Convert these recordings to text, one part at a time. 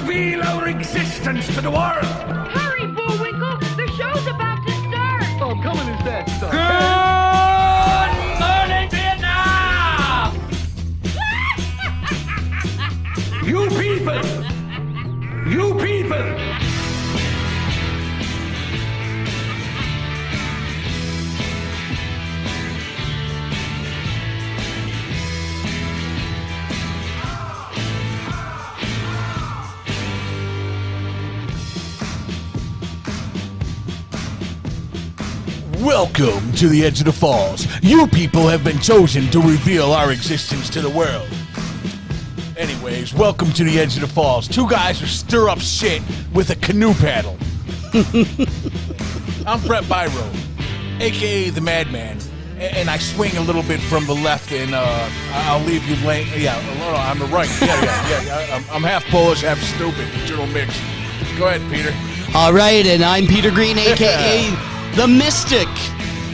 reveal our existence to the world. Hurry, Bullwinkle! The show's about to start! Oh, come on, is that stuff? Good morning, Vietnam! You people! Welcome to the Edge of the Falls. You people have been chosen to reveal our existence to the world. Anyways, welcome to the Edge of the Falls. Two guys who stir up shit with a canoe paddle. I'm Brett Byro, a.k.a. the Madman, and I swing a little bit from the left, and I'll leave you laying. Yeah, on the right. Yeah. I'm half Polish, half stupid. Internal mix. Go ahead, Peter. All right, and I'm Peter Green, a.k.a. The Mystic,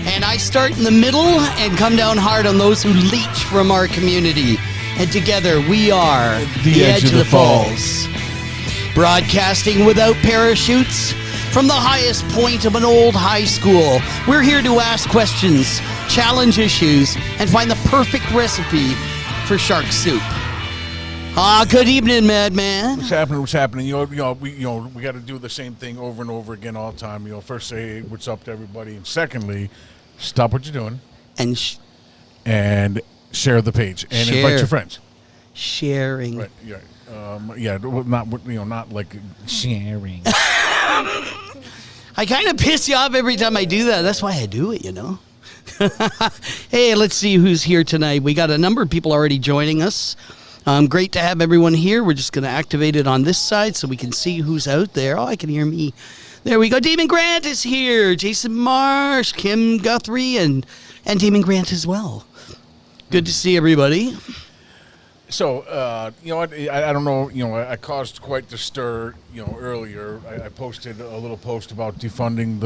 and I start in the middle and come down hard on those who leech from our community. And together we are the Edge of the Falls. Broadcasting without parachutes from the highest point of an old high school. We're here to ask questions, challenge issues, and find the perfect recipe for shark soup. Good evening, Madman. What's happening? We got to do the same thing over and over again all the time. First say what's up to everybody, and secondly, stop what you're doing And share the page and invite your friends. Sharing. Right. Yeah. Not like sharing. I kind of piss you off every time I do that. That's why I do it, Hey, let's see who's here tonight. We got a number of people already joining us. Great to have everyone here. We're just going to activate it on this side so we can see who's out there. Oh, I can hear me. There we go. Damon Grant is here. Jason Marsh, Kim Guthrie, and Damon Grant as well. Good to see everybody. So, I don't know, I caused quite the stir, earlier. I posted a little post about defunding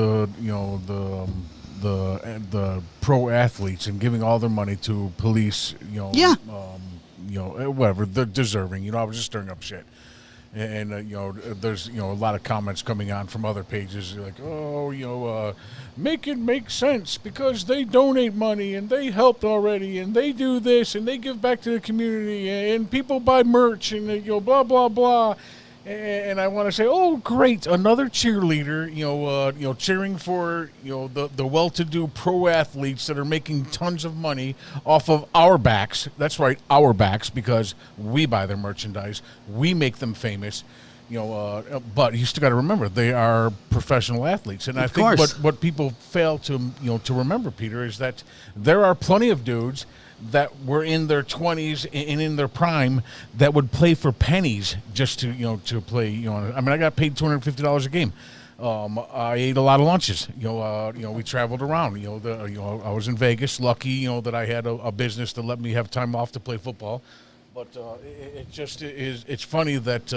the pro athletes and giving all their money to police, whatever, they're deserving. I was just stirring up shit. And there's, a lot of comments coming on from other pages like, make it make sense because they donate money and they helped already and they do this and they give back to the community and people buy merch and, blah, blah, blah. And I want to say, oh, great, another cheerleader, cheering for, the well-to-do pro athletes that are making tons of money off of our backs. That's right, our backs, because we buy their merchandise. We make them famous, but you still got to remember, they are professional athletes. And I think what people fail to remember, Peter, is that there are plenty of dudes that were in their 20s and in their prime that would play for pennies just to play. I got paid $250 a game. I ate a lot of lunches. We traveled around. I was in Vegas. Lucky, that I had a business that let me have time off to play football. But it just is. It's funny that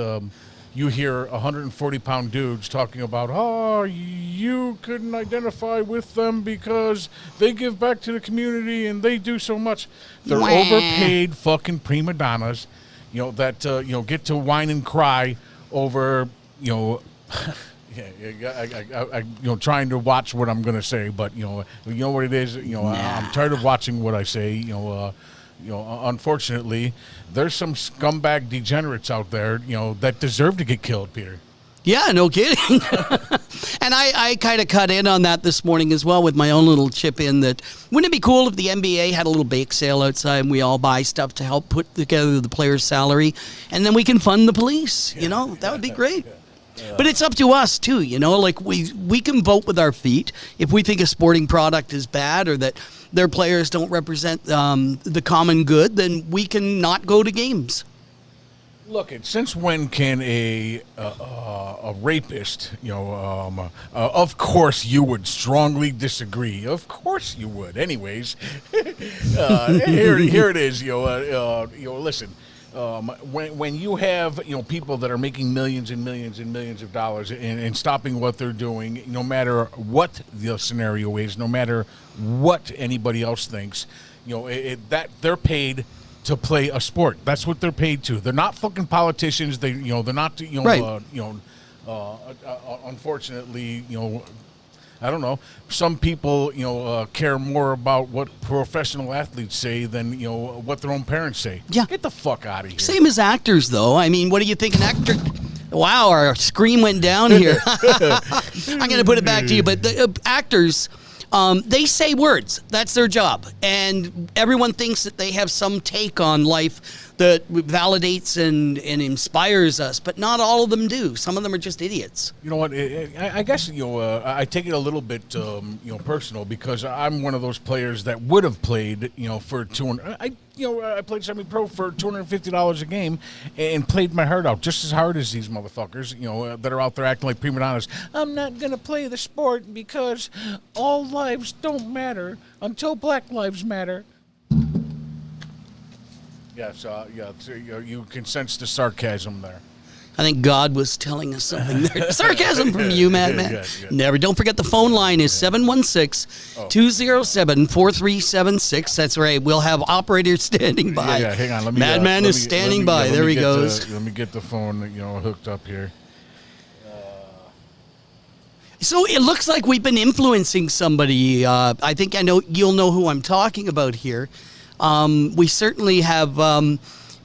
you hear 140-pound dudes talking about, you couldn't identify with them because they give back to the community and they do so much. They're overpaid fucking prima donnas, that get to whine and cry over, trying to watch what I'm going to say. But, what it is, I'm tired of watching what I say, unfortunately, there's some scumbag degenerates out there, that deserve to get killed, Peter. Yeah, no kidding. And I kind of cut in on that this morning as well with my own little chip in that wouldn't it be cool if the NBA had a little bake sale outside and we all buy stuff to help put together the player's salary and then we can fund the police, that would be great. But it's up to us too, like we can vote with our feet if we think a sporting product is bad or that their players don't represent the common good, then we can not go to games. Look, since when can a rapist, of course you would strongly disagree. Of course you would. Anyways, here it is. Listen. When you have people that are making millions and millions and millions of dollars and stopping what they're doing, no matter what the scenario is, no matter what anybody else thinks, that they're paid to play a sport. That's what they're paid to. They're not fucking politicians. They're not, Right. Unfortunately, I don't know. Some people, care more about what professional athletes say than, what their own parents say. Yeah. Get the fuck out of here. Same as actors, though. I mean, what do you think an actor... Wow, our screen went down here. I'm going to put it back to you, but the actors... they say words. That's their job. And everyone thinks that they have some take on life that validates and inspires us, but not all of them do. Some of them are just idiots. You know what? I guess I take it a little bit personal because I'm one of those players that would have played for I played semi-pro for $250 a game and played my heart out just as hard as these motherfuckers that are out there acting like prima donnas. I'm not gonna play the sport because all lives don't matter until Black Lives Matter. Yes, you can sense the sarcasm there. I think God was telling us something there. Sarcasm from you, madman. Yeah. Never. Don't forget the phone line is 716-207-4376. That's right. We'll have operators standing by. Yeah, hang on. Madman is standing by. There he goes. Let me get the phone, hooked up here. So it looks like we've been influencing somebody. I think you'll know who I'm talking about here. We certainly have.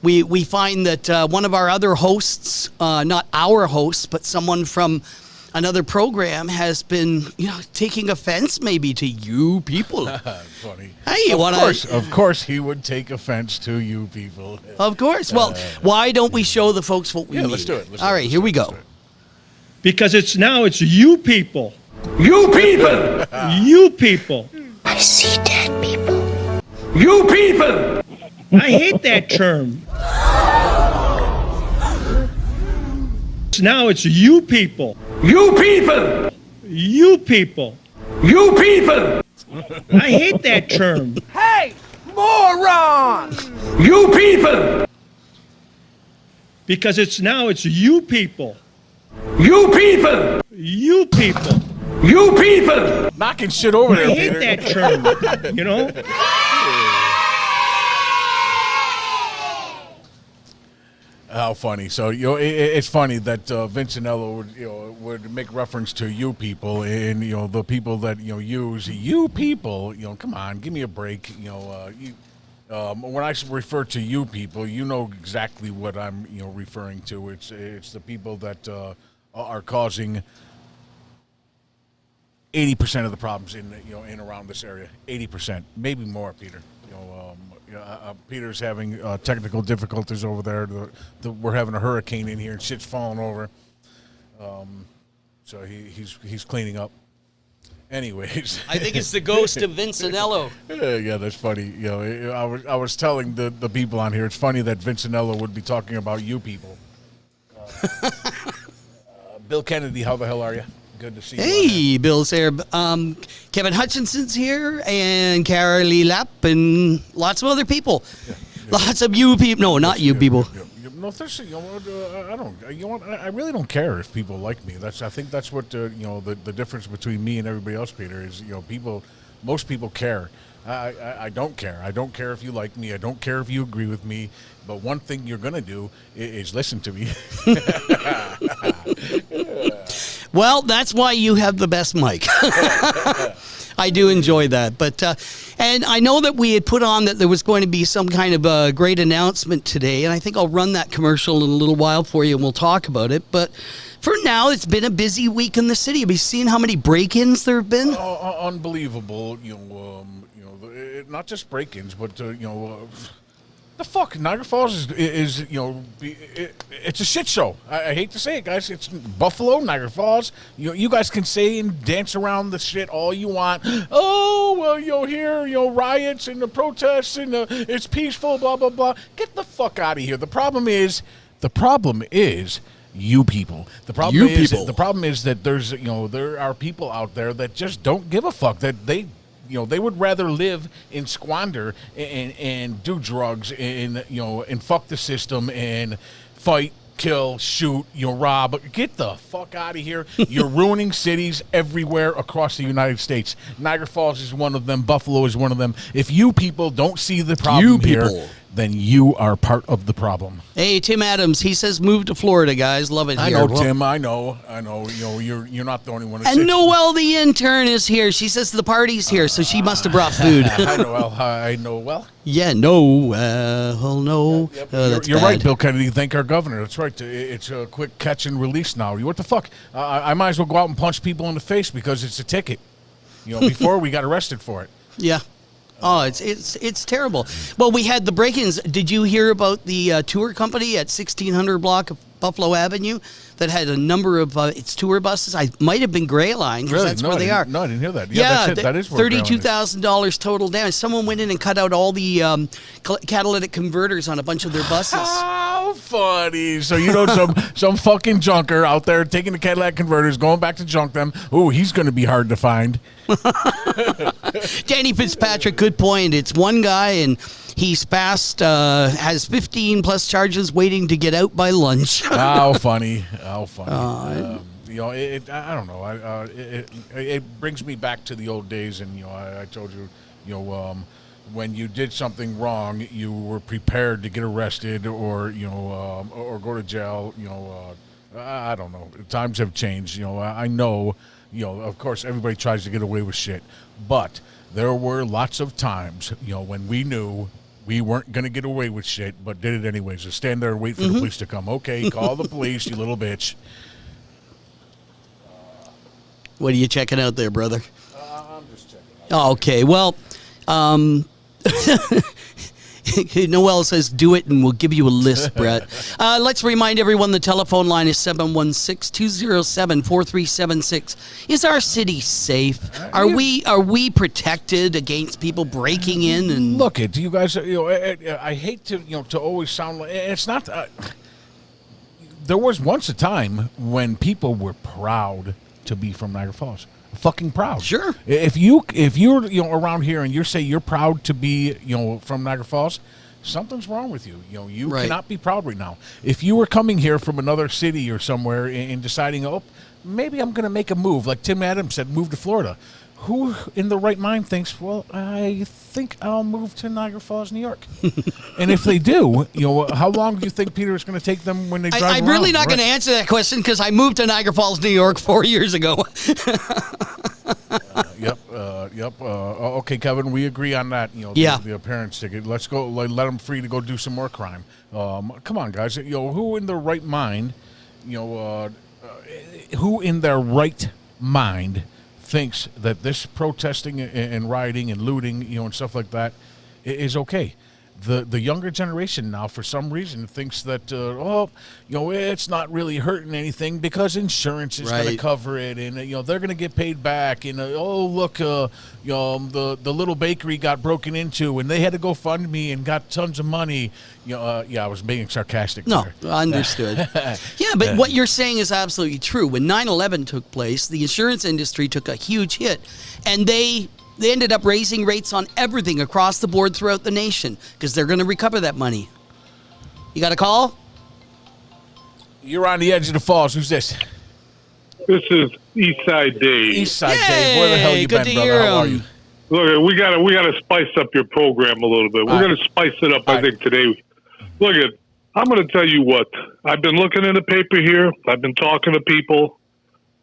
We find that one of our other hosts, not our hosts, but someone from another program, has been taking offense maybe to you people. Funny. Hey, of course, he would take offense to you people. Of course. Well, why don't we show the folks what we need? Let's do it. All right, here we go. Because it's you people. You people! You people. I see dead people. You people! I hate that term. Now it's you people. You people! You people. You people! I hate that term. Hey, moron! You people! Because it's you people. You people! You people. You people! Knocking shit over I there, hate Peter. that term. How funny! So it's funny that Vincenello would make reference to you people and the people that use you people. Come on, give me a break. When I refer to you people, you know exactly what I'm referring to. It's the people that are causing 80% of the problems in in around this area. 80%, maybe more, Peter. Peter's having technical difficulties over there. We're having a hurricane in here and shit's falling over. So he's cleaning up. Anyways, I think it's the ghost of Vincenello. Yeah, that's funny. I was telling the people on here. It's funny that Vincenello would be talking about you people. Bill Kennedy, how the hell are you? Good to see you. Hey, Bill's here. Kevin Hutchinson's here, and Carolee Lapp, and lots of other people. Lots of you people. No, not you people. No, there's, I don't. I really don't care if people like me. I think that's what the difference between me and everybody else, Peter, is most people care. I don't care. I don't care if you like me. I don't care if you agree with me. But one thing you're gonna do is listen to me. Well, that's why you have the best mic. I do enjoy that. But and I know that we had put on that there was going to be some kind of a great announcement today, and I think I'll run that commercial in a little while for you, and we'll talk about it. But for now, it's been a busy week in the city. Have you seen how many break-ins there have been? Unbelievable. Not just break-ins, but the fuck, Niagara Falls is it's a shit show. I hate to say it, guys. It's Buffalo, Niagara Falls. You guys can say and dance around the shit all you want. Oh, well, here, riots and the protests and it's peaceful, blah, blah, blah. Get the fuck out of here. The problem is you people. The problem is that there's there are people out there that just don't give a fuck, that they would rather live in squander and do drugs and fuck the system and fight, kill, shoot, rob. Get the fuck out of here. You're ruining cities everywhere across the United States. Niagara Falls is one of them. Buffalo is one of them. If you people don't see the problem here, then you are part of the problem. Hey, Tim Adams, he says move to Florida, guys. Love it I here. know, Well, Tim. I know. You know, you're not the only one. and Noelle, the intern, is here. She says the party's here, so she must have brought food. I know. Well, I know. Well, Yeah, no. Yep. That's You're bad. right, Bill Kennedy. Thank our governor. That's right. It's a quick catch and release now. What the fuck? I might as well go out and punch people in the face because it's a ticket. You know, before we got arrested for it. Yeah. Oh, it's terrible. Well, we had the break-ins. Did you hear about the tour company at 1600 block of Buffalo Avenue that had a number of its tour buses? I might have been Gray Line because Really? that's No, where I they didn't- are. No, I didn't hear that. Yeah, that's it. That is where Gray Line is. $32,000 total damage. Someone went in and cut out all the catalytic converters on a bunch of their buses. How funny! So you know some fucking junker out there taking the Cadillac converters, going back to junk them. Ooh, he's going to be hard to find. Danny Fitzpatrick, good point. It's one guy, and he's passed, has 15 plus charges waiting to get out by lunch. How funny! How funny! You know, I don't know. It brings me back to the old days, and you know, I told you, you know, when you did something wrong, you were prepared to get arrested or you know, or go to jail. You know, I don't know. Times have changed. You know, I know. You know, of course, everybody tries to get away with shit, but there were lots of times, you know, when we knew we weren't going to get away with shit, but did it anyways. Just stand there and wait for the police to come. Okay, call the police, you little bitch. What are you checking out there, brother? I'm just checking. Oh, okay, well, Noelle says, do it and we'll give you a list, Brett. Let's remind everyone the telephone line is 716-207-4376. Is our city safe? Are we protected against people breaking in? And Look, do you guys? You know, I hate to to always sound like it's not. There was once a time when people were proud to be from Niagara Falls. Fucking proud. Sure. If you're around here and you say you're proud to be from Niagara Falls, something's wrong with you. You know, you Right. cannot be proud right now. If you were coming here from another city or somewhere and deciding, oh, maybe I'm going to make a move, like Tim Adams said, move to Florida. Who in the right mind thinks, well, I think I'll move to Niagara Falls, New York? And if they do, how long do you think, Peter, it's going to take them when they drive I'm around? really not going to answer that question because I moved to Niagara Falls, New York 4 years ago. Yep. Okay, Kevin, we agree on that. Yeah. The appearance ticket. Let's go. Let them free to go do some more crime. Come on, guys. Who in their right mind? Who in their right mind thinks that this protesting and rioting and looting, and stuff like that, is okay? The younger generation now, for some reason, thinks that it's not really hurting anything because insurance is going to Right. cover it, and they're going to get paid back. And look, the little bakery got broken into, and they had to go fund me and got tons of money. I was being sarcastic. No, there. understood. Yeah, but what you're saying is absolutely true. When 9/11 took place, the insurance industry took a huge hit, and they ended up raising rates on everything across the board throughout the nation because they're going to recover that money. You got a call? You're on the edge of the falls. Who's this? This is Eastside Dave. Eastside Dave. Where the hell you good been, to brother? hear How are him. you? Look, we gotta spice up your program a little bit. We're All right. gonna spice it up, All I think, today. Look, I'm gonna tell you what. I've been looking in the paper here. I've been talking to people,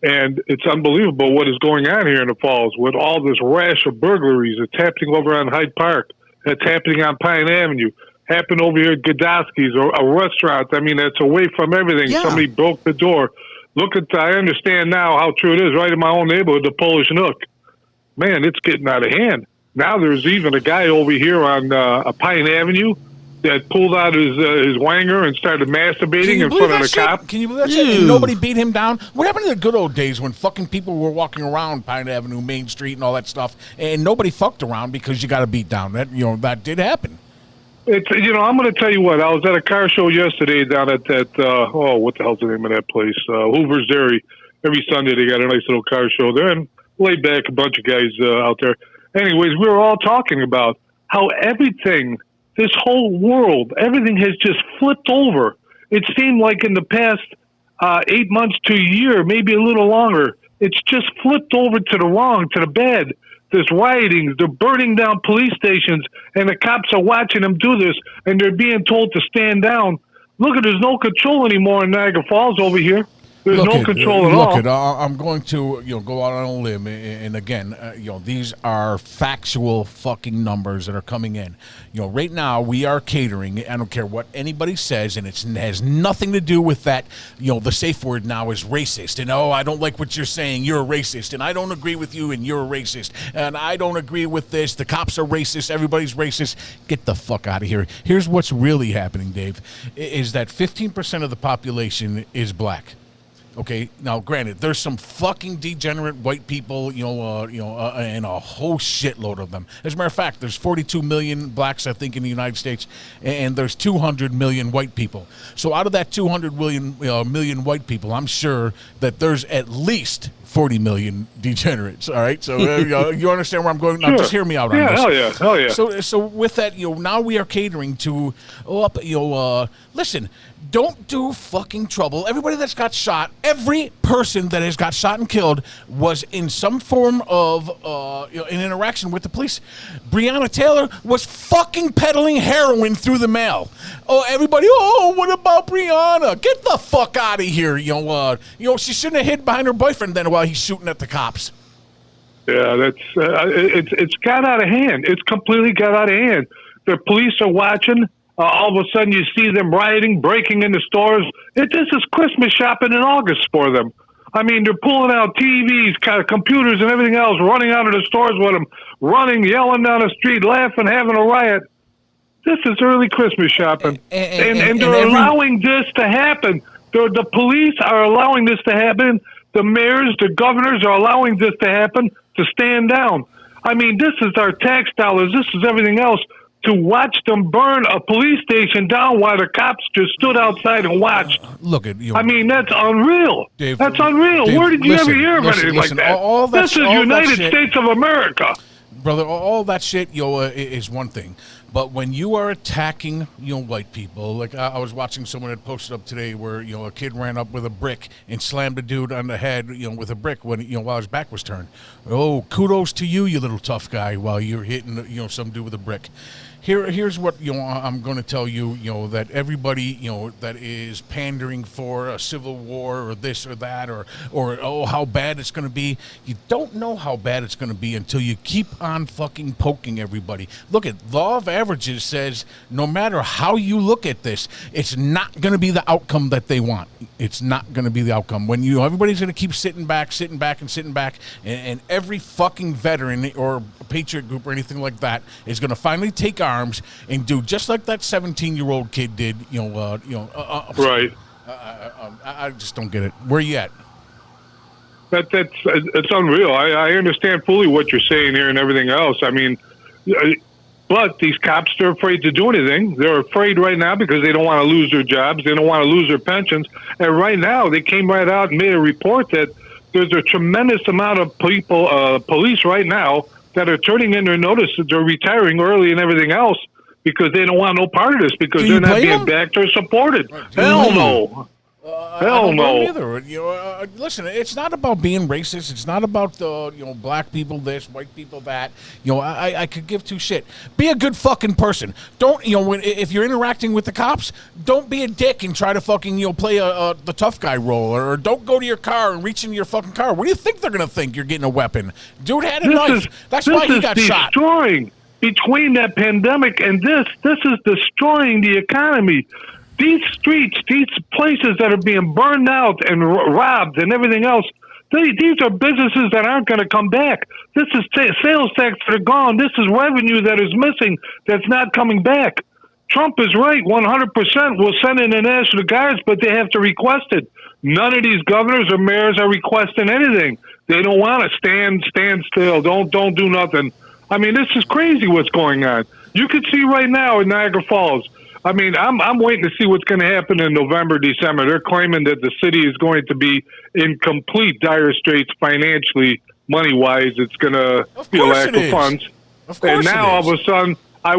and it's unbelievable what is going on here in the Falls with all this rash of burglaries. It's happening over on Hyde Park. It's happening on Pine Avenue. Happened over here at Godowski's or a restaurant. I mean, it's away from everything. Yeah. Somebody broke the door. I understand now how true it is. Right in my own neighborhood, the Polish Nook. Man, it's getting out of hand. Now there's even a guy over here on Pine Avenue that pulled out his wanger and started masturbating in front of the cop. Can you believe that shit? And nobody beat him down? What happened to the good old days when fucking people were walking around Pine Avenue, Main Street, and all that stuff, and nobody fucked around because you got to beat down? That did happen. It's I'm going to tell you what. I was at a car show yesterday down at that. What the hell's the name of that place? Hoover's Dairy. Every Sunday they got a nice little car show there, and laid back a bunch of guys out there. Anyways, we were all talking about how everything, this whole world, everything has just flipped over. It seemed like in the past 8 months to a year, maybe a little longer, it's just flipped over to the wrong, to the bad. There's rioting. They're burning down police stations, and the cops are watching them do this, and they're being told to stand down. Look, there's no control anymore in Niagara Falls over here. There's no control at all. I'm going to go out on a limb, and again, these are factual fucking numbers that are coming in. Right now we are catering. I don't care what anybody says, and it has nothing to do with that. The safe word now is racist, and I don't like what you're saying. You're a racist, and I don't agree with you, and you're a racist, and I don't agree with this. The cops are racist. Everybody's racist. Get the fuck out of here. Here's what's really happening, Dave, is that 15% of the population is black. Okay, now granted, there's some fucking degenerate white people, and a whole shitload of them. As a matter of fact, there's 42 million blacks, I think, in the United States, and there's 200 million white people. So out of that 200 million white people, I'm sure that there's at least 40 million degenerates. All right, so you understand where I'm going. Now, Sure. just hear me out on this. Hell yeah. So with that, now we are catering to listen. Don't do fucking trouble. Everybody that's got shot, every person that has got shot and killed was in some form of an interaction with the police. Breonna Taylor was fucking peddling heroin through the mail. Everybody, what about Breonna? Get the fuck out of here. She shouldn't have hid behind her boyfriend then while he's shooting at the cops. Yeah, that's it's got out of hand. It's completely got out of hand. The police are watching. All of a sudden, you see them rioting, breaking into stores. This is Christmas shopping in August for them. I mean, they're pulling out TVs, computers, and everything else, running out of the stores with them, running, yelling down the street, laughing, having a riot. This is early Christmas shopping. And they're allowing this to happen. The police are allowing this to happen. The mayors, the governors are allowing this to happen, to stand down. I mean, this is our tax dollars. This is everything else. To watch them burn a police station down while the cops just stood outside and watched. Look at you. I mean, that's unreal. Dave, that's unreal. Dave, Where did you ever hear of anything like that? All that this is all United that States of America. Brother, all that shit, is one thing. But when you are attacking, white people, like I was watching someone that posted up today where, a kid ran up with a brick and slammed a dude on the head, with a brick when, while his back was turned. Oh, kudos to you, you little tough guy, while you're hitting, some dude with a brick. Here's what I'm going to tell you. That everybody that is pandering for a civil war or this or that or how bad it's going to be. You don't know how bad it's going to be until you keep on fucking poking everybody. Look at law of averages says no matter how you look at this, it's not going to be the outcome that they want. It's not going to be the outcome when everybody's going to keep sitting back, and every fucking veteran or patriot group or anything like that is going to finally take arms and do just like that 17-year-old kid did. Right. I just don't get it. Where you at? It's unreal. I understand fully what you're saying here and everything else. I mean, but these cops, they're afraid to do anything. They're afraid right now because they don't want to lose their jobs. They don't want to lose their pensions. And right now, they came right out and made a report that there's a tremendous amount of people, police right now, that are turning in their notice that they're retiring early and everything else because they don't want no part of this because they're not being backed or supported. Hell no. Hell no. Either. Listen, it's not about being racist. It's not about black people this, white people that. I could give two shit. Be a good fucking person. Don't if you're interacting with the cops, don't be a dick and try to fucking play the tough guy role, or don't go to your car and reach into your fucking car. What do you think they're gonna think? You're getting a weapon. Dude had a knife. That's why he got shot. Destroying between that pandemic and this is destroying the economy. These streets, these places that are being burned out and robbed and everything else, these are businesses that aren't going to come back. This is sales tax that are gone. This is revenue that is missing that's not coming back. Trump is right, 100%. We'll send in the National Guards, but they have to request it. None of these governors or mayors are requesting anything. They don't want to stand still. Don't do nothing. I mean, this is crazy what's going on. You can see right now in Niagara Falls. I mean, I'm waiting to see what's going to happen in November, December. They're claiming that the city is going to be in complete dire straits financially, money-wise. It's going to be a lack of funds. And now all of a sudden, I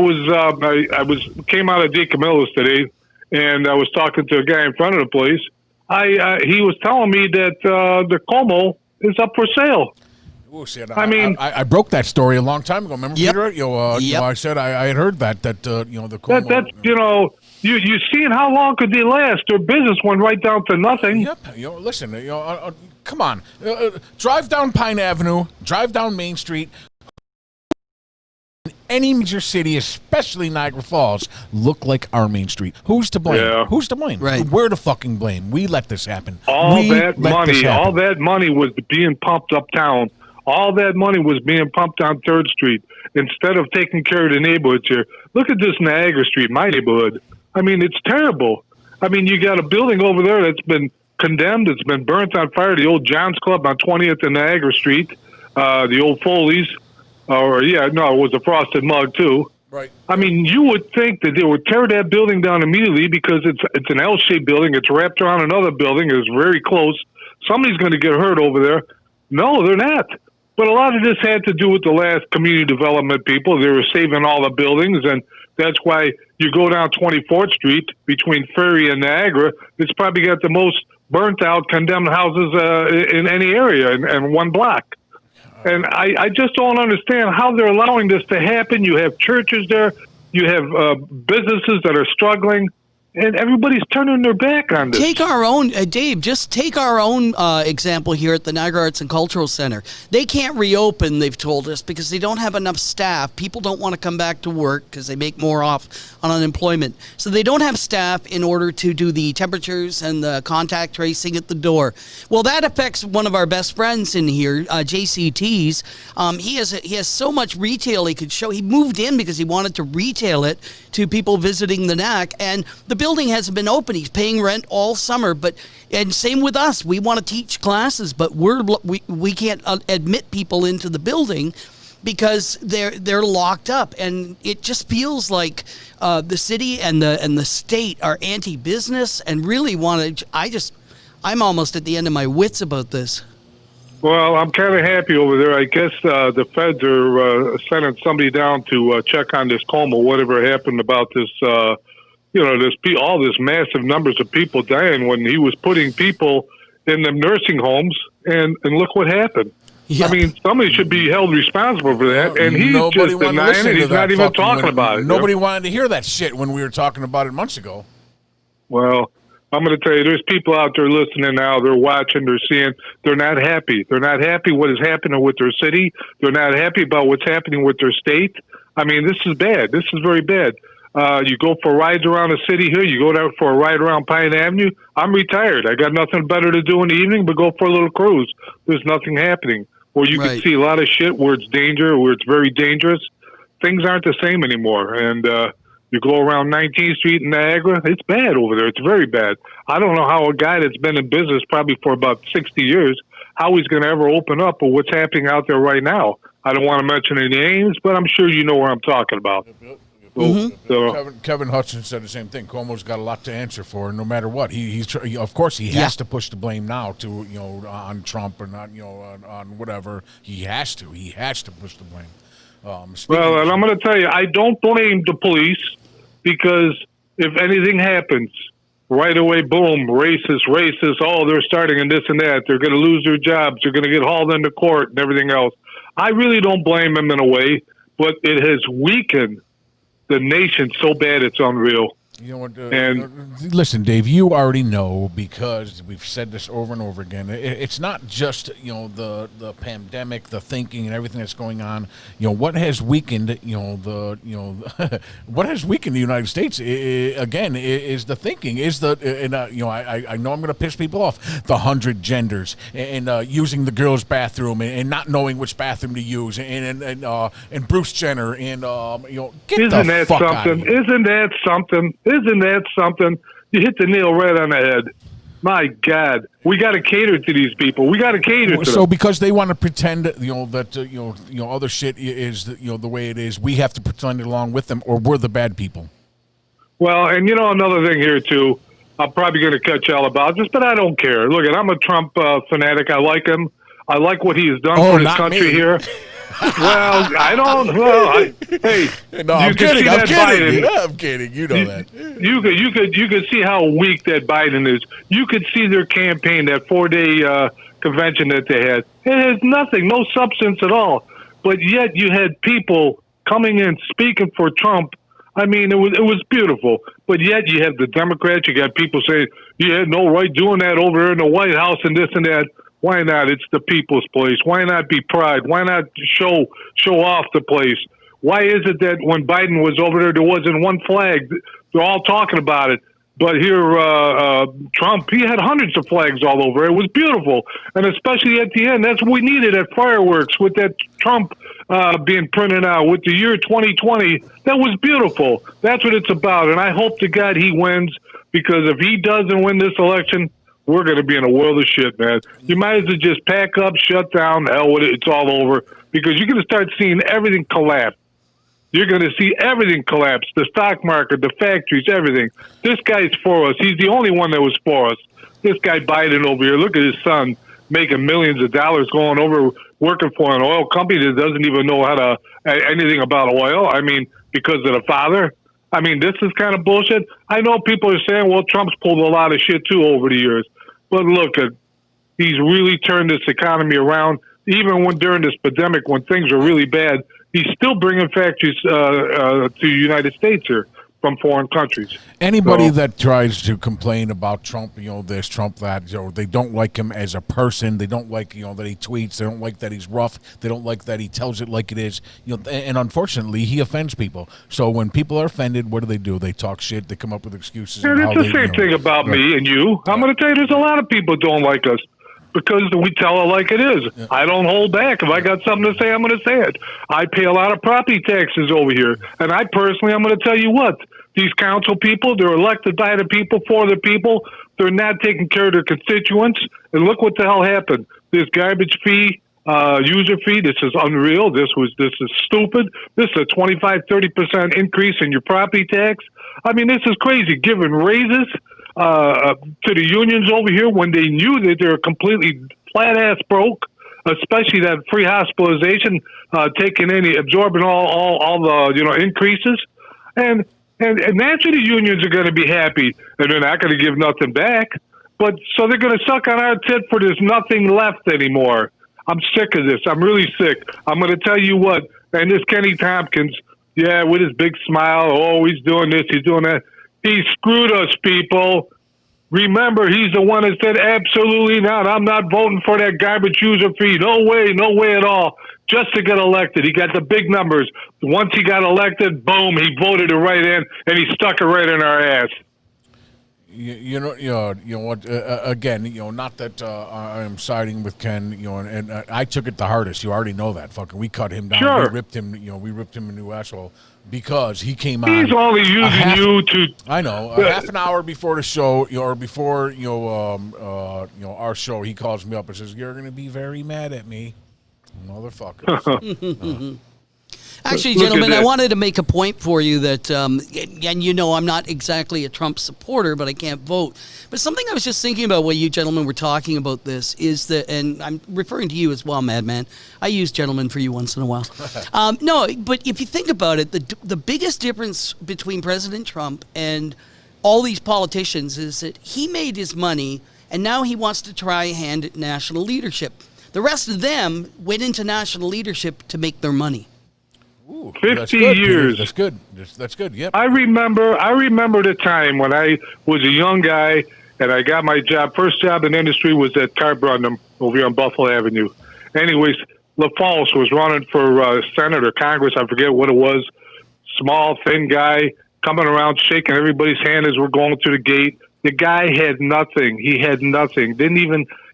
came out of DeCamillo's today, and I was talking to a guy in front of the place. He was telling me that the Como is up for sale. Ooh, shit, I mean- I broke that story a long time ago. Remember, Yep. Peter? I said I had heard that the Cuomo, That's you seen how long could they last? Their business went right down to nothing. Yep. Listen. Come on. Drive down Pine Avenue. Drive down Main Street. Any major city, especially Niagara Falls, look like our Main Street. Who's to blame? Yeah. Who's to blame? Right. We're to fucking blame. We let this happen. All We that let this money, all happen. that money was being pumped uptown. All that money was being pumped on 3rd Street instead of taking care of the neighborhoods here. Look at this Niagara Street, my neighborhood. I mean, it's terrible. I mean, you got a building over there that's been condemned. It's been burnt on fire. The old John's Club on 20th and Niagara Street, the old Foley's. It was a Frosted Mug, too. Right. I mean, you would think that they would tear that building down immediately because it's an L-shaped building. It's wrapped around another building. It's very close. Somebody's going to get hurt over there. No, they're not. But a lot of this had to do with the last community development people. They were saving all the buildings, and that's why you go down 24th Street between Ferry and Niagara. It's probably got the most burnt-out, condemned houses in any area in one block. And I just don't understand how they're allowing this to happen. You have churches there. You have businesses that are struggling. And everybody's turning their back on this. Take our own, Dave, just take our own example here at the Niagara Arts and Cultural Center. They can't reopen, they've told us, because they don't have enough staff. People don't want to come back to work because they make more off on unemployment. So they don't have staff in order to do the temperatures and the contact tracing at the door. Well, that affects one of our best friends in here, JCT's. He has so much retail he could show. He moved in because he wanted to retail it to people visiting the NAC, and the building hasn't been open. He's paying rent all summer, and same with us. We want to teach classes, but we can't admit people into the building because they're locked up, and it just feels like the city and the state are anti-business and really want to. I'm almost at the end of my wits about this. Well, I'm kind of happy over there. I guess the feds are sending somebody down to check on this coma, whatever happened about this. All this massive numbers of people dying when he was putting people in the nursing homes, and look what happened. Yeah. I mean, somebody should be held responsible for that, and he's Nobody just wanted to denying listen it. to He's that not even fucking talking when- about it. Nobody wanted to hear that shit when we were talking about it months ago. Well, I'm going to tell you, there's people out there listening now. They're watching. They're seeing. They're not happy. They're not happy what is happening with their city. They're not happy about what's happening with their state. I mean, this is bad. This is very bad. You go for rides around the city here. You go down for a ride around Pine Avenue. I'm retired. I got nothing better to do in the evening but go for a little cruise. There's nothing happening. Or you can see a lot of shit where it's danger, where it's very dangerous. Things aren't the same anymore. And you go around 19th Street in Niagara, it's bad over there. It's very bad. I don't know how a guy that's been in business probably for about 60 years, how he's going to ever open up with what's happening out there right now. I don't want to mention any names, but I'm sure you know where I'm talking about. Kevin Hudson said the same thing. Cuomo's got a lot to answer for, no matter what. Of course he has to push the blame now to on Trump or not on whatever. He has to push the blame. Well, and I'm going to tell you, I don't blame the police because if anything happens, right away, boom, racist. Oh, they're starting and this and that. They're going to lose their jobs. They're going to get hauled into court and everything else. I really don't blame them in a way, but it has weakened the nation so bad it's unreal. You know what? Listen, Dave, you already know because we've said this over and over again. It's not just the pandemic, the thinking, and everything that's going on. What has weakened what has weakened the United States again is the thinking. Is the I know I'm going to piss people off. The 100 genders and using the girls' bathroom and not knowing which bathroom to use and Bruce Jenner and get Isn't the that fuck something? out of here. Isn't that something? Isn't that something? You hit the nail right on the head. My God, we got to cater to these people. We got to cater to So them. because they want to pretend that other shit is the way it is, we have to pretend it along with them, or we're the bad people. Well, and another thing here too. I'm probably going to cut y'all about this, but I don't care. Look, I'm a Trump fanatic. I like him. I like what he's done for his not country me. here. Well, I don't. Well, hey, No, I'm you can kidding. see I'm that kidding. Biden. I'm kidding. You know that. You could see how weak that Biden is. You could see their campaign, that 4-day convention that they had. It has nothing, no substance at all. But yet you had people coming in speaking for Trump. I mean, it was beautiful. But yet you have the Democrats. You got people saying you had no right doing that over there in the White House and this and that. Why not? It's the people's place. Why not be proud? Why not show off the place? Why is it that when Biden was over there wasn't one flag? They're all talking about it. But here, Trump, he had hundreds of flags all over. It was beautiful. And especially at the end, that's what we needed at fireworks with that Trump being printed out with the year 2020. That was beautiful. That's what it's about. And I hope to God he wins, because if he doesn't win this election, we're going to be in a world of shit, man. You might as well just pack up, shut down, hell with it. It's all over, because you're going to start seeing everything collapse. You're going to see everything collapse. The stock market, the factories, everything. This guy's for us. He's the only one that was for us. This guy Biden over here, look at his son making millions of dollars going over working for an oil company that doesn't even know how to anything about oil. I mean, because of the father. I mean, this is kind of bullshit. I know people are saying, well, Trump's pulled a lot of shit too over the years. But look, he's really turned this economy around. Even when during this pandemic, when things were really bad, he's still bringing factories to the United States here from foreign countries. Anybody that tries to complain about Trump, this, Trump, that, they don't like him as a person. They don't like, that he tweets. They don't like that he's rough. They don't like that he tells it like it is. And unfortunately, he offends people. So when people are offended, what do? They talk shit. They come up with excuses. And it's the same thing about me and you. I'm going to tell you, there's a lot of people don't like us, because we tell it like it is. Yeah. I don't hold back. If I got something to say, I'm going to say it. I pay a lot of property taxes over here. And I personally, I'm going to tell you what, these council people, they're elected by the people, for the people. They're not taking care of their constituents. And look what the hell happened. This garbage fee, user fee, this is unreal. This is stupid. This is a 25-30% increase in your property tax. I mean, this is crazy. Giving raises to the unions over here when they knew that they're completely flat ass broke, especially that free hospitalization, taking any, absorbing all the increases, and naturally the unions are going to be happy, and they're not going to give nothing back, but so they're going to suck on our tit for there's nothing left anymore. I'm sick of this. I'm really sick. I'm going to tell you what, and this Kenny Tompkins, yeah, with his big smile, oh, he's doing this, he's doing that. He screwed us, people. Remember, he's the one that said, absolutely not. I'm not voting for that garbage user fee. No way at all. Just to get elected. He got the big numbers. Once he got elected, boom, he voted it right in, and he stuck it right in our ass. You know what? Again, not that I'm siding with Ken. And I took it the hardest. You already know that. Fucking, we cut him down. Sure. We ripped him. We ripped him a new asshole because he came on. He's only using you to. I know. Half an hour before the show, or before our show, he calls me up and says, "You're going to be very mad at me, motherfucker." Actually, gentlemen, I wanted to make a point for you that, and I'm not exactly a Trump supporter, but I can't vote. But something I was just thinking about while you gentlemen were talking about this is that, and I'm referring to you as well, Madman. I use gentlemen for you once in a while. No, but if you think about it, the biggest difference between President Trump and all these politicians is that he made his money, and now he wants to try hand at national leadership. The rest of them went into national leadership to make their money. Ooh, 50 years. That's good. That's good. Yep. I remember the time when I was a young guy and I got my first job in industry was at Car Brundum over here on Buffalo Avenue. Anyways, LaFalce was running for Senate or Congress. I forget what it was. Small, thin guy coming around, shaking everybody's hand as we're going through the gate. The guy had nothing. He had nothing. He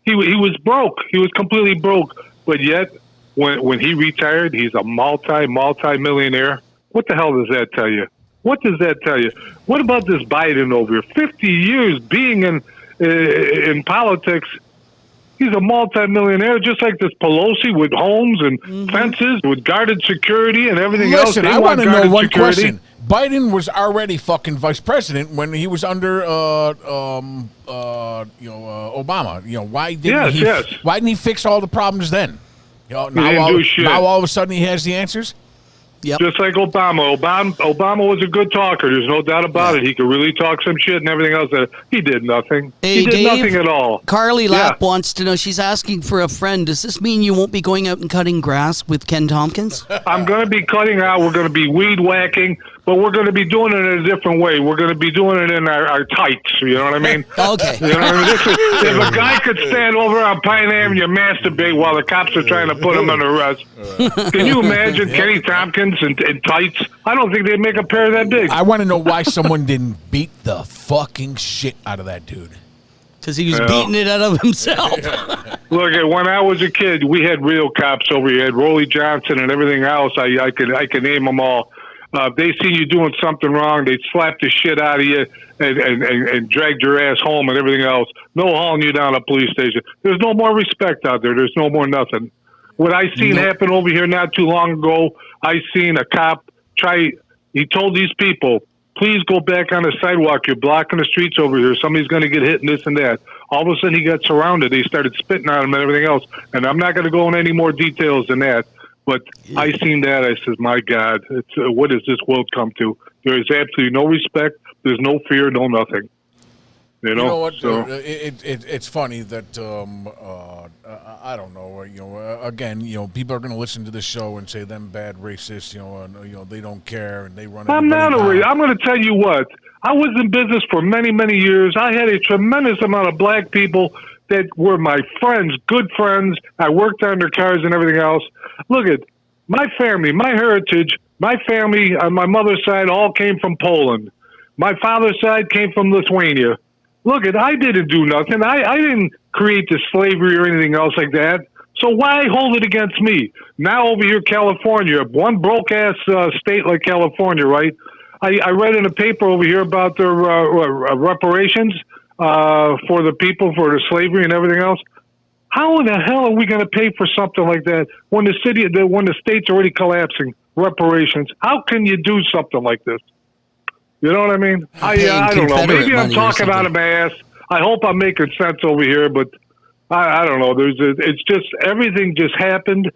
was broke. He was completely broke. But yet, when he retired, he's a multi-millionaire. What the hell does that tell you? What does that tell you? What about this Biden over here? 50 years being in politics, he's a multi-millionaire, just like this Pelosi with homes and fences, with guarded security and everything else. Listen, I want to know one question. Biden was already fucking vice president when he was under Obama. Why didn't he fix all the problems then? Now all of a sudden he has the answers? Yep. Just like Obama. Obama was a good talker. There's no doubt about it. He could really talk some shit and everything else. He did nothing. Hey, he did Dave, nothing at all. Carly Yeah. Lapp wants to know, she's asking for a friend. Does this mean you won't be going out and cutting grass with Ken Tompkins? I'm going to be cutting out. We're going to be weed whacking, but we're going to be doing it in a different way. We're going to be doing it in our tights. You know what I mean? Okay. You know what I mean? If a guy could stand over on Pine Avenue and masturbate while the cops are trying to put him under arrest, can you imagine Kenny Tompkins in tights? I don't think they'd make a pair that big. I want to know why someone didn't beat the fucking shit out of that dude. Because he was beating it out of himself. Look, when I was a kid, we had real cops over here. Had Rollie Johnson and everything else. I could name them all. If they seen you doing something wrong, they'd slap the shit out of you and drag your ass home and everything else. No hauling you down a police station. There's no more respect out there. There's no more nothing. What I seen happen over here not too long ago, I seen a cop he told these people, please go back on the sidewalk. You're blocking the streets over here. Somebody's going to get hit and this and that. All of a sudden, he got surrounded. They started spitting on him and everything else. And I'm not going to go into any more details than that. But I seen that. I says, my God, what does this world come to? There is absolutely no respect. There's no fear, no nothing. You know what? So, It's funny that I don't know. Again, people are going to listen to the show and say them bad racists. And they don't care and they run. I'm not a everybody racist. down. I'm going to tell you what. I was in business for many, many years. I had a tremendous amount of black people that were my friends, good friends. I worked on their cars and everything else. Look at my family, my heritage. My family on my mother's side all came from Poland. My father's side came from Lithuania. Look, I didn't do nothing. I didn't create the slavery or anything else like that. So why hold it against me? Now over here, California, one broke-ass state like California, right? I read in a paper over here about their reparations for the people, for the slavery and everything else. How in the hell are we going to pay for something like that when the state's already collapsing? Reparations. How can you do something like this? You know what I mean? I don't know. Maybe I'm talking out of my ass. I hope I'm making sense over here, but I don't know. It's just everything just happened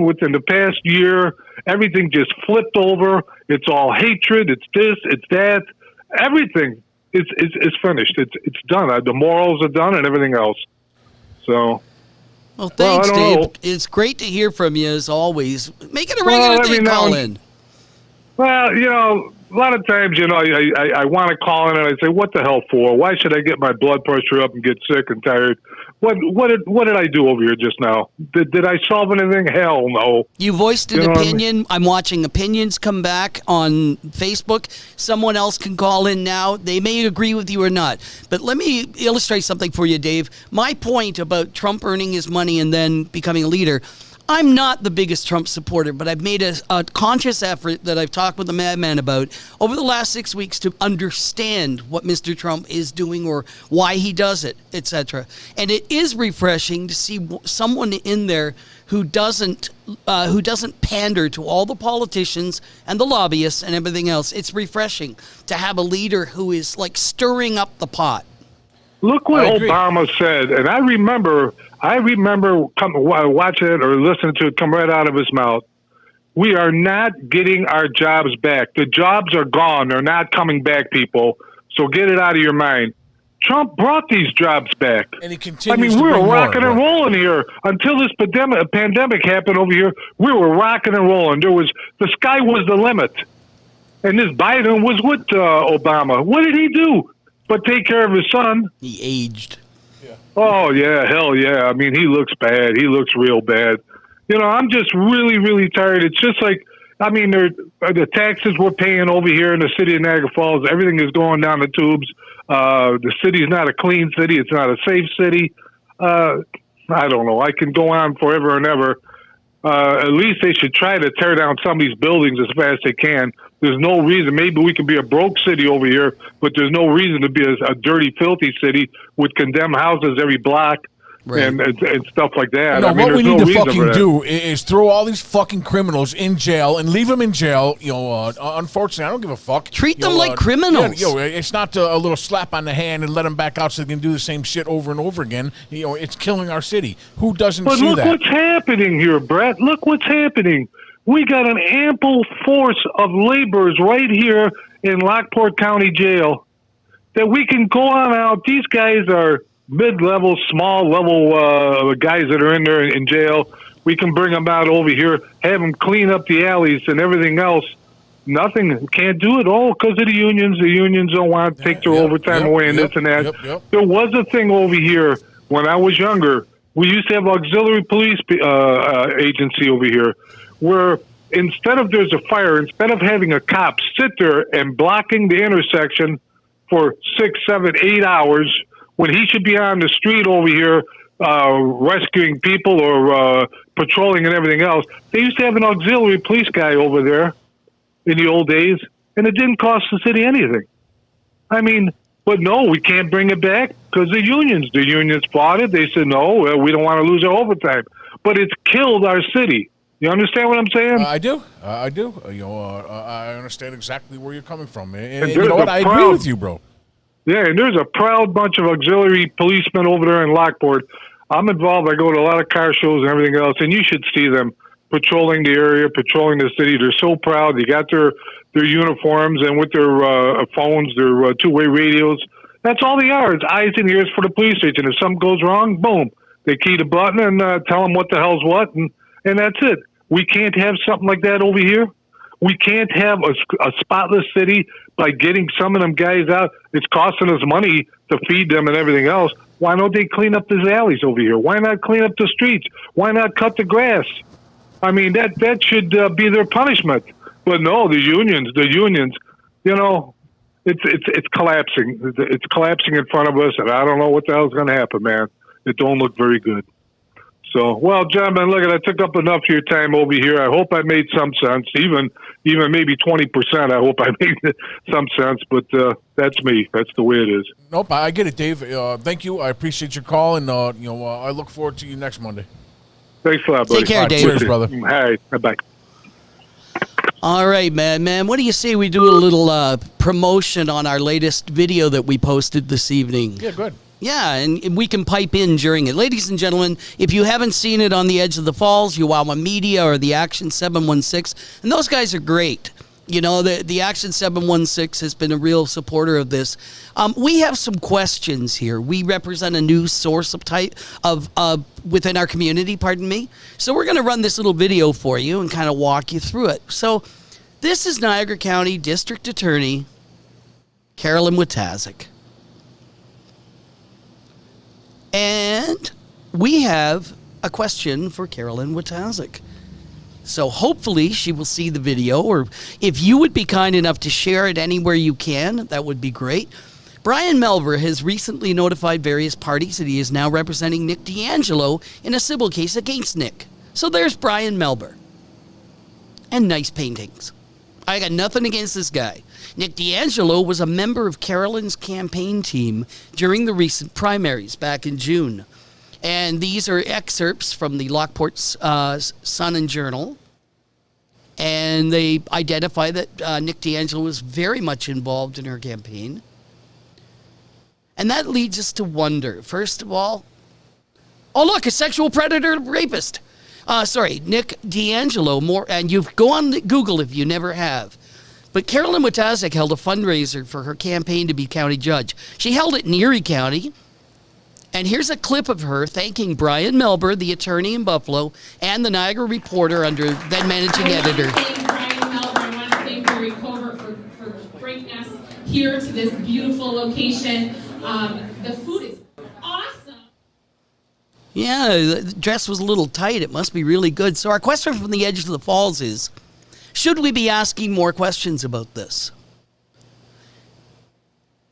within the past year. Everything just flipped over. It's all hatred. It's this. It's that. Everything is finished. It's done. The morals are done and everything else. So. Well, thanks, I don't Dave. know. It's great to hear from you as always. Make it a regular thing. Call in. Well, a lot of times, I want to call in and I say, what the hell for? Why should I get my blood pressure up and get sick and tired? What did I do over here just now? Did I solve anything? Hell no. You voiced an You know what I mean? opinion. I'm watching opinions come back on Facebook. Someone else can call in now. They may agree with you or not. But let me illustrate something for you, Dave. My point about Trump earning his money and then becoming a leader, I'm not the biggest Trump supporter, but I've made a conscious effort that I've talked with the madman about over the last 6 weeks to understand what Mr. Trump is doing or why he does it, etc. And it is refreshing to see someone in there who doesn't pander to all the politicians and the lobbyists and everything else. It's refreshing to have a leader who is like stirring up the pot. Look what I agree. Obama said, and I remember watching it or listening to it come right out of his mouth. We are not getting our jobs back. The jobs are gone. They're not coming back, people. So get it out of your mind. Trump brought these jobs back. And he I continues mean, to we were bring rocking more, and right? rolling here until this pandemic happened over here. We were rocking and rolling. The sky was the limit. And this Biden was with Obama. What did he do but take care of his son? He aged. Oh, yeah, hell yeah. I mean, he looks bad. He looks real bad. I'm just really, really tired. It's just like, I mean, the taxes we're paying over here in the city of Niagara Falls, everything is going down the tubes. The city is not a clean city. It's not a safe city. I don't know. I can go on forever and ever. At least they should try to tear down some of these buildings as fast as they can. There's no reason. Maybe we can be a broke city over here, but there's no reason to be a dirty, filthy city with condemned houses every block. Right. And stuff like that. No, I mean, what we there's need no to reason for fucking that. do is throw all these fucking criminals in jail and leave them in jail. Unfortunately, I don't give a fuck. Treat them like criminals. Yeah, it's not a little slap on the hand and let them back out so they can do the same shit over and over again. It's killing our city. Who doesn't But see look that? what's happening here, Brett. Look what's happening. We got an ample force of laborers right here in Lockport County Jail that we can go on out. These guys are mid-level, small-level guys that are in there in jail. We can bring them out over here, have them clean up the alleys and everything else. Nothing. Can't do it all because of the unions. The unions don't want to take their overtime away and this and that. There was a thing over here when I was younger. We used to have auxiliary police agency over here where instead of there's a fire, instead of having a cop sit there and blocking the intersection for 6, 7, 8 hours when he should be on the street over here rescuing people or patrolling and everything else, they used to have an auxiliary police guy over there in the old days, and it didn't cost the city anything. I mean, but no, we can't bring it back because the unions fought it. They said, no, we don't want to lose our overtime. But it's killed our city. You understand what I'm saying? I do. I understand exactly where you're coming from. And you know what? I agree with you, bro. Yeah, and there's a proud bunch of auxiliary policemen over there in Lockport. I'm involved. I go to a lot of car shows and everything else, and you should see them patrolling the area, patrolling the city. They're so proud. They got their uniforms and with their phones, their two-way radios. That's all they are. It's eyes and ears for the police station. If something goes wrong, boom, they key the button and tell them what the hell's what, and that's it. We can't have something like that over here. We can't have a spotless city by getting some of them guys out. It's costing us money to feed them and everything else. Why don't they clean up these alleys over here? Why not clean up the streets? Why not cut the grass? I mean, that should be their punishment. But no, the unions, you know, it's collapsing. It's collapsing in front of us, and I don't know what the hell's going to happen, man. It don't look very good. So, well, gentlemen, look, I took up enough of your time over here. I hope I made some sense, even maybe 20%. I hope I made some sense, but that's me. That's the way it is. Nope, I get it, Dave. Thank you. I appreciate your call, and I look forward to you next Monday. Thanks a lot, buddy. Take care, Dave. Cheers, brother. Hi, bye. All right, man. What do you say we do a little promotion on our latest video that we posted this evening? Yeah, good. Yeah, and we can pipe in during it. Ladies and gentlemen, if you haven't seen it on the Edge of the Falls, Uwawa Media or the Action 716, and those guys are great. You know, the Action 716 has been a real supporter of this. We have some questions here. We represent a news source of type of within our community, pardon me. So we're going to run this little video for you and kind of walk you through it. So this is Niagara County District Attorney Carolyn Watazik. And we have a question for Carolyn Watazik. So hopefully she will see the video, or if you would be kind enough to share it anywhere you can, that would be great. Brian Melber has recently notified various parties that he is now representing Nick D'Angelo in a civil case against Nick. So there's Brian Melber. And nice paintings. I got nothing against this guy. Nick D'Angelo was a member of Carolyn's campaign team during the recent primaries back in June. And these are excerpts from the Lockport Sun and Journal. And they identify that Nick D'Angelo was very much involved in her campaign. And that leads us to wonder, first of all, oh, look, a sexual predator rapist. Nick D'Angelo, and you go on Google if you never have. But Carolyn Watazik held a fundraiser for her campaign to be county judge. She held it in Erie County. And here's a clip of her thanking Brian Melber, the attorney in Buffalo, and the Niagara Reporter under then managing editor. I want to thank Brian Melber. I want to thank Gary Covert for bringing us here to this beautiful location. The food is awesome. Yeah, the dress was a little tight. It must be really good. So our question from the Edge of the Falls is, should we be asking more questions about this?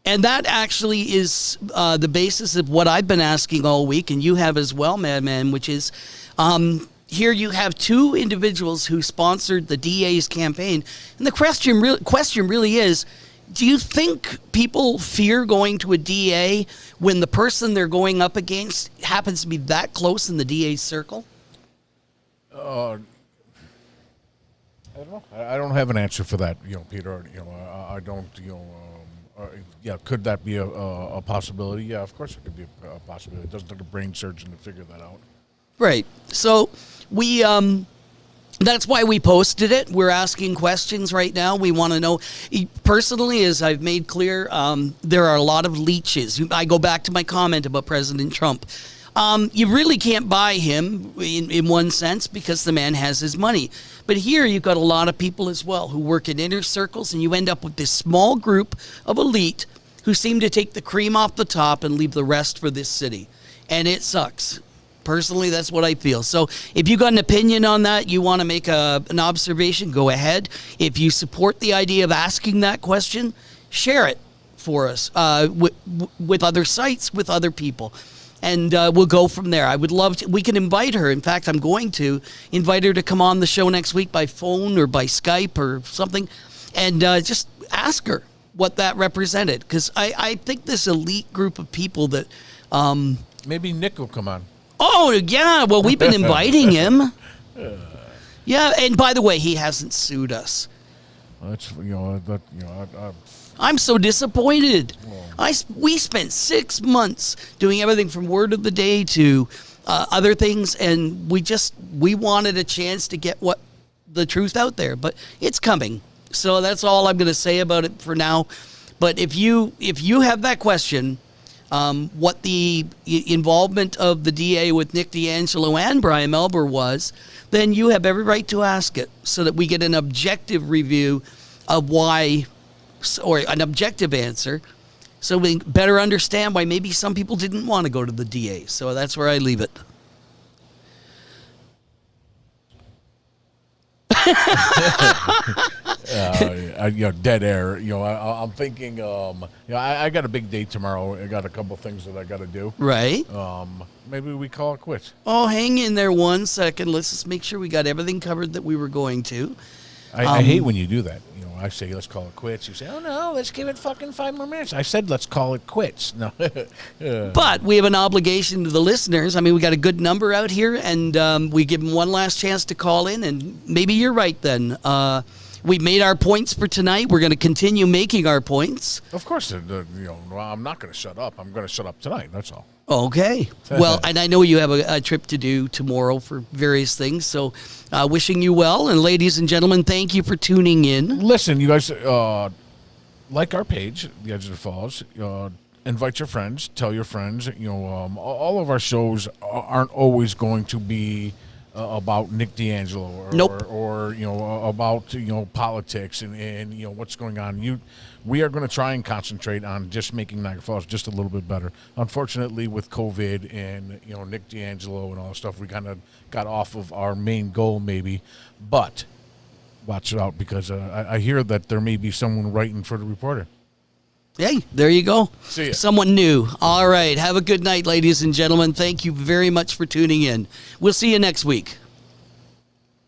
And that actually is the basis of what I've been asking all week, and you have as well, Madman, which is here you have two individuals who sponsored the DA's campaign. And the question really is, do you think people fear going to a DA when the person they're going up against happens to be that close in the DA's circle? I don't know. I don't have an answer for that, Peter. I don't, could that be a possibility? Yeah, of course it could be a possibility. It doesn't take a brain surgeon to figure that out. Right. So we That's why we posted it. We're asking questions right now. We want to know. Personally, as I've made clear, there are a lot of leeches. I go back to my comment about President Trump. You really can't buy him in one sense because the man has his money. But here you've got a lot of people as well who work in inner circles, and you end up with this small group of elite who seem to take the cream off the top and leave the rest for this city. And it sucks. Personally, that's what I feel. So if you got an opinion on that, you want to make an observation, go ahead. If you support the idea of asking that question, share it for us with other sites, with other people. And we'll go from there. I would love to. We can invite her. In fact, I'm going to invite her to come on the show next week by phone or by Skype or something and just ask her what that represented. Because I think this elite group of people that... Maybe Nick will come on. Oh, yeah. Well, we've been inviting him. Yeah, and by the way, he hasn't sued us. That's, I'm so disappointed. We spent 6 months doing everything from word of the day to other things, and we wanted a chance to get the truth out there, but it's coming. So that's all I'm going to say about it for now. But if you have that question, what the involvement of the DA with Nick D'Angelo and Brian Melber was, then you have every right to ask it so that we get an objective review of why, or an objective answer, so we better understand why maybe some people didn't want to go to the DA. So that's where I leave it. Dead air. I'm thinking. I got a big day tomorrow. I got a couple things that I got to do. Right. Maybe we call it quits. Oh, hang in there 1 second. Let's just make sure we got everything covered that we were going to. I hate when you do that. I say let's call it quits. You say, oh no, let's give it fucking 5 more minutes. I said let's call it quits. No. But we have an obligation to the listeners. I mean, we got a good number out here, and we give them one last chance to call in. And maybe you're right. Then we made our points for tonight. We're going to continue making our points. Of course, I'm not going to shut up. I'm going to shut up tonight. That's all. Okay. Well, and I know you have a trip to do tomorrow for various things, so wishing you well. And ladies and gentlemen, thank you for tuning in. Listen, you guys, like our page, The Edge of the Falls. Invite your friends. Tell your friends. All of our shows aren't always going to be about Nick D'Angelo or about politics and what's going on. We are going to try and concentrate on just making Niagara Falls just a little bit better. Unfortunately, with COVID and Nick D'Angelo and all that stuff, we kind of got off of our main goal maybe. But watch it out, because I hear that there may be someone writing for the Reporter. Hey, there you go. See ya. Someone new. All right. Have a good night, ladies and gentlemen. Thank you very much for tuning in. We'll see you next week.